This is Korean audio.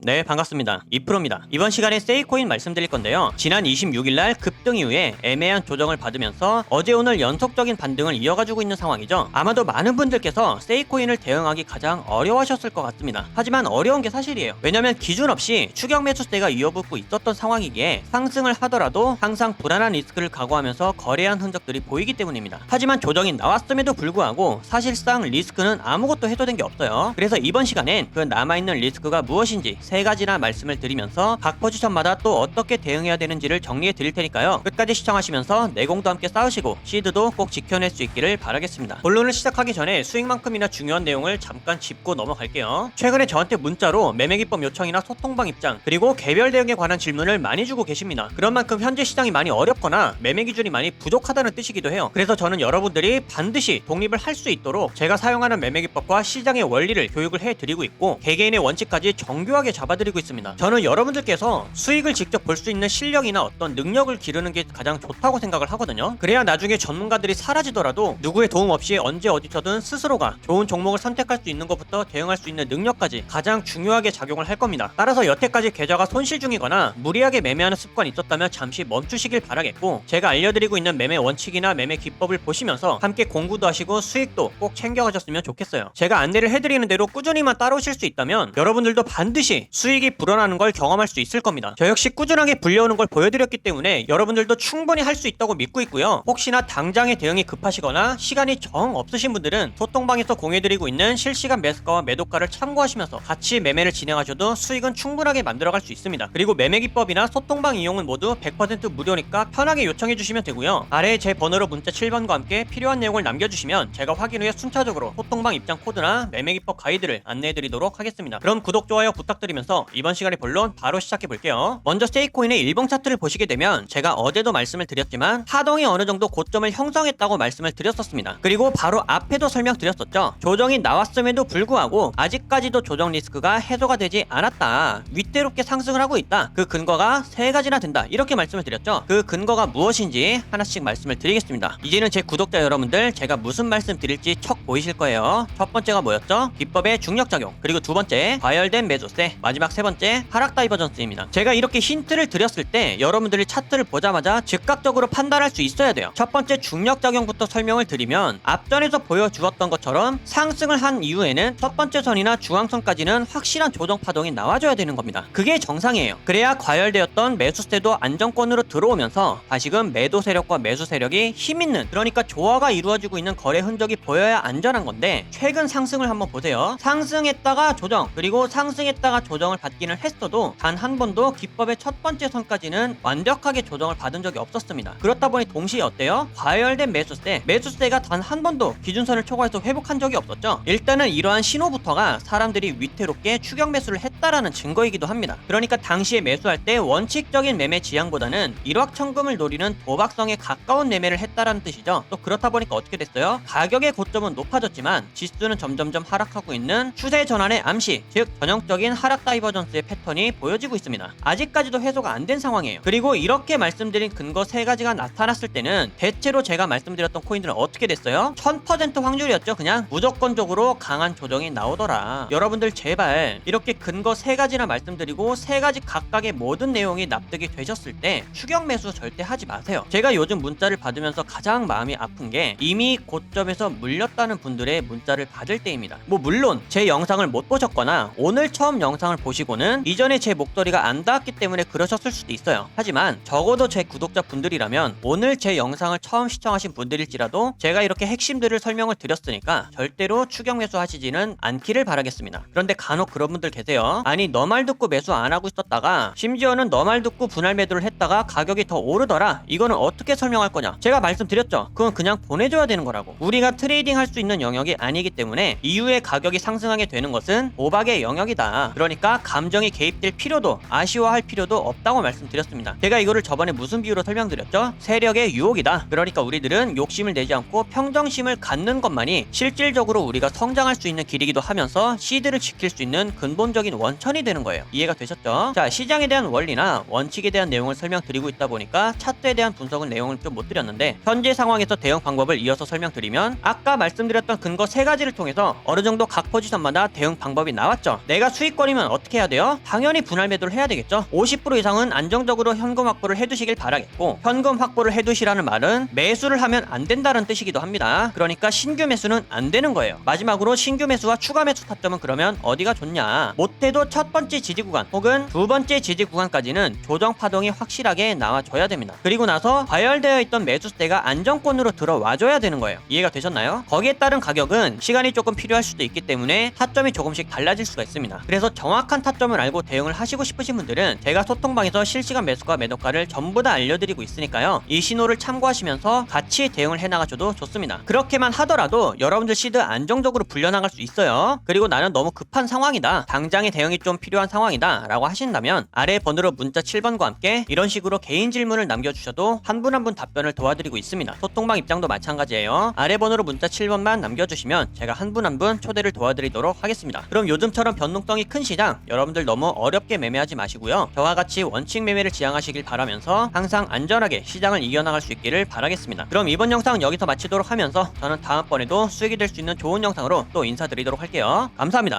네, 반갑습니다. 2%입니다. 이번 시간에 세이코인 말씀드릴 건데요. 지난 26일날 급등 이후에 애매한 조정을 받으면서 어제 오늘 연속적인 반등을 이어가지고 있는 상황이죠. 아마도 많은 분들께서 세이코인을 대응하기 가장 어려워하셨을 것 같습니다. 하지만 어려운 게 사실이에요. 왜냐면 기준 없이 추격 매수세가 이어붙고 있었던 상황이기에 상승을 하더라도 항상 불안한 리스크를 각오하면서 거래한 흔적들이 보이기 때문입니다. 하지만 조정이 나왔음에도 불구하고 사실상 리스크는 아무것도 해소된 게 없어요. 그래서 이번 시간엔 그 남아있는 리스크가 무엇인지 세 가지나 말씀을 드리면서 각 포지션마다 또 어떻게 대응해야 되는지를 정리해 드릴 테니까요. 끝까지 시청하시면서 내공도 함께 쌓으시고 시드도 꼭 지켜낼 수 있기를 바라겠습니다. 본론을 시작하기 전에 수익만큼이나 중요한 내용을 잠깐 짚고 넘어갈게요. 최근에 저한테 문자로 매매기법 요청이나 소통방 입장 그리고 개별 대응에 관한 질문을 많이 주고 계십니다. 그런 만큼 현재 시장이 많이 어렵거나 매매 기준이 많이 부족하다는 뜻이기도 해요. 그래서 저는 여러분들이 반드시 독립을 할 수 있도록 제가 사용하는 매매기법과 시장의 원리를 교육을 해드리고 있고 개개인의 원칙까지 정교하게 잡아드리고 있습니다. 저는 여러분들께서 수익을 직접 볼 수 있는 실력이나 어떤 능력을 기르는 게 가장 좋다고 생각을 하거든요. 그래야 나중에 전문가들이 사라지더라도 누구의 도움 없이 언제 어디서든 스스로가 좋은 종목을 선택할 수 있는 것부터 대응할 수 있는 능력까지 가장 중요하게 작용을 할 겁니다. 따라서 여태까지 계좌가 손실 중이거나 무리하게 매매하는 습관이 있었다면 잠시 멈추시길 바라겠고 제가 알려드리고 있는 매매 원칙이나 매매 기법을 보시면서 함께 공부도 하시고 수익도 꼭 챙겨가셨으면 좋겠어요. 제가 안내를 해드리는 대로 꾸준히만 따라오실 수 있다면 여러분들도 반드시 수익이 불어나는 걸 경험할 수 있을 겁니다. 저 역시 꾸준하게 불려오는 걸 보여드렸기 때문에 여러분들도 충분히 할 수 있다고 믿고 있고요. 혹시나 당장의 대응이 급하시거나 시간이 정 없으신 분들은 소통방에서 공유해드리고 있는 실시간 매수가와 매도가를 참고하시면서 같이 매매를 진행하셔도 수익은 충분하게 만들어갈 수 있습니다. 그리고 매매 기법이나 소통방 이용은 모두 100% 무료니까 편하게 요청해주시면 되고요. 아래에 제 번호로 문자 7번과 함께 필요한 내용을 남겨주시면 제가 확인 후에 순차적으로 소통방 입장 코드나 매매 기법 가이드를 안내해드리도록 하겠습니다. 그럼 구독, 좋아요 부탁드리면서 이번 시간의 본론 바로 시작해볼게요. 먼저 세이코인의 일봉 차트를 보시게 되면 제가 어제도 말씀을 드렸지만 하동이 어느 정도 고점을 형성했다고 말씀을 드렸었습니다. 그리고 바로 앞에도 설명드렸었죠. 조정이 나왔음에도 불구하고 아직까지도 조정 리스크가 해소가 되지 않았다. 위태롭게 상승을 하고 있다. 그 근거가 세 가지나 된다. 이렇게 말씀을 드렸죠. 그 근거가 무엇인지 하나씩 말씀을 드리겠습니다. 이제는 제 구독자 여러분들 제가 무슨 말씀 드릴지 척 보이실 거예요. 첫 번째가 뭐였죠? 기법의 중력작용. 그리고 두 번째 과열된 매수세. 마지막 세 번째 하락 다이버전스입니다. 제가 이렇게 힌트를 드렸을 때 여러분들이 차트를 보자마자 즉각적으로 판단할 수 있어야 돼요. 첫 번째 중력작용부터 설명을 드리면 앞전에서 보여주었던 것처럼 상승을 한 이후에는 첫 번째 선이나 중앙선까지는 확실한 조정 파동이 나와줘야 되는 겁니다. 그게 정상이에요. 그래야 과열되었던 매수세도 안정권으로 들어오면서 다시금 매도 세력과 매수 세력이 힘있는 그러니까 조화가 이루어지고 있는 거래 흔적이 보여야 안전한 건데 최근 상승을 한번 보세요. 상승했다가 조정 그리고 상승했다가 조정을 받기는 했어도 단 한 번도 기법의 첫 번째 선까지는 완벽하게 조정을 받은 적이 없었습니다. 그렇다 보니 동시에 어때요? 과열된 매수세가 단 한 번도 기준선을 초과해서 회복한 적이 없었죠. 일단은 이러한 신호부터가 사람들이 위태롭게 추격 매수를 했다라는 증거이기도 합니다. 그러니까 당시에 매수할 때 원칙적인 매매 지향보다는 일확천금을 노리는 도박성에 가까운 매매를 했다라는 뜻이죠. 또 그렇다 보니까 어떻게 됐어요? 가격의 고점은 높아졌지만 지수는 점점점 하락하고 있는 추세 전환의 암시, 즉 전형적인 하락 다이버전스의 패턴이 보여지고 있습니다. 아직까지도 해소가 안 된 상황이에요. 그리고 이렇게 말씀드린 근거 세 가지가 나타났을 때는 대체로 제가 말씀드렸던 코인들은 어떻게 됐어요? 1000% 확률이었죠. 그냥 무조건적으로 강한 조정이 나오더라. 여러분들 제발 이렇게 근거 세 가지나 말씀드리고 세 가지 각각의 모든 내용이 납득이 되셨을 때 추격 매수 절대 하지 마세요. 제가 요즘 문자를 받으면서 가장 마음이 아픈 게 이미 고점에서 물렸다는 분들의 문자를 받을 때입니다. 물론 제 영상을 못 보셨거나 오늘 처음 영상을 보시고는 이전에 제 목소리가 안 닿았기 때문에 그러셨을 수도 있어요. 하지만 적어도 제 구독자 분들이라면 오늘 제 영상을 처음 시청하신 분들일지라도 제가 이렇게 핵심들을 설명을 드렸으니까 절대로 추격 매수 하시지는 않기를 바라겠습니다. 그런데 간혹 그런 분들 계세요. 아니 너 말 듣고 매수 안 하고 있었다가 심지어는 너 말 듣고 분할 매도를 했다가 가격이 더 오르더라. 이거는 어떻게 설명할 거냐? 제가 말씀드렸죠. 그건 그냥 보내줘야 되는 거라고. 우리가 트레이딩 할 수 있는 영역이 아니기 때문에 이후에 가격이 상승하게 되는 것은 도박의 영역이다. 그러니까 감정이 개입될 필요도 아쉬워할 필요도 없다고 말씀드렸습니다. 제가 이거를 저번에 무슨 비유로 설명드렸죠? 세력의 유혹이다. 그러니까 우리들은 욕심을 내지 않고 평정심을 갖는 것만이 실질적으로 우리가 성장할 수 있는 길이기도 하면서 시드를 지킬 수 있는 근본적인 원천이 되는 거예요. 이해가 되셨죠? 자, 시장에 대한 원리나 원칙에 대한 내용을 설명드리고 있다 보니까 차트에 대한 분석은 내용을 좀 못 드렸는데 현재 상황에서 대응 방법을 이어서 설명드리면 아까 말씀드렸던 근거 세 가지를 통해서 어느 정도 각 포지션마다 대응 방법이 나왔죠. 내가 수익권이면 어떻게 해야 돼요? 당연히 분할 매도를 해야 되겠죠. 50% 이상은 안정적으로 현금 확보를 해두시길 바라겠고, 현금 확보를 해두시라는 말은 매수를 하면 안 된다는 뜻이기도 합니다. 그러니까 신규 매수는 안 되는 거예요. 마지막으로 신규 매수와 추가 매수 타점은 그러면 어디가 좋냐? 못해도 첫 번째 지지 구간 혹은 두 번째 지지 구간까지는 조정 파동이 확실하게 나와줘야 됩니다. 그리고 나서 과열되어 있던 매수세가 안정권으로 들어와줘야 되는 거예요. 이해가 되셨나요? 거기에 따른 가격은 시간이 조금 필요할 수도 있기 때문에 타점이 조금씩 달라질 수가 있습니다. 그래서 정확한 타점을 알고 대응을 하시고 싶으신 분들은 제가 소통방에서 실시간 매수가 매도가를 전부 다 알려드리고 있으니까요. 이 신호를 참고하시면서 같이 대응을 해나가셔도 좋습니다. 그렇게만 하더라도 여러분들 시드 안정적으로 불려나갈 수 있어요. 그리고 나는 너무 급한 상황이다, 당장의 대응이 좀 필요한 상황이다 라고 하신다면 아래 번호로 문자 7번과 함께 이런 식으로 개인 질문을 남겨주셔도 한 분 한 분 답변을 도와드리고 있습니다. 소통방 입장도 마찬가지예요. 아래 번호로 문자 7번만 남겨주시면 제가 한 분 한 분 초대를 도와드리도록 하겠습니다. 그럼 요즘처럼 변동성이 큰 시장 여러분들 너무 어렵게 매매하지 마시고요. 저와 같이 원칙 매매를 지향하시길 바라면서 항상 안전하게 시장을 이겨나갈 수 있기를 바라겠습니다. 그럼 이번 영상은 여기서 마치도록 하면서 저는 다음번에도 수익이 될 수 있는 좋은 영상으로 또 인사드리도록 할게요. 감사합니다.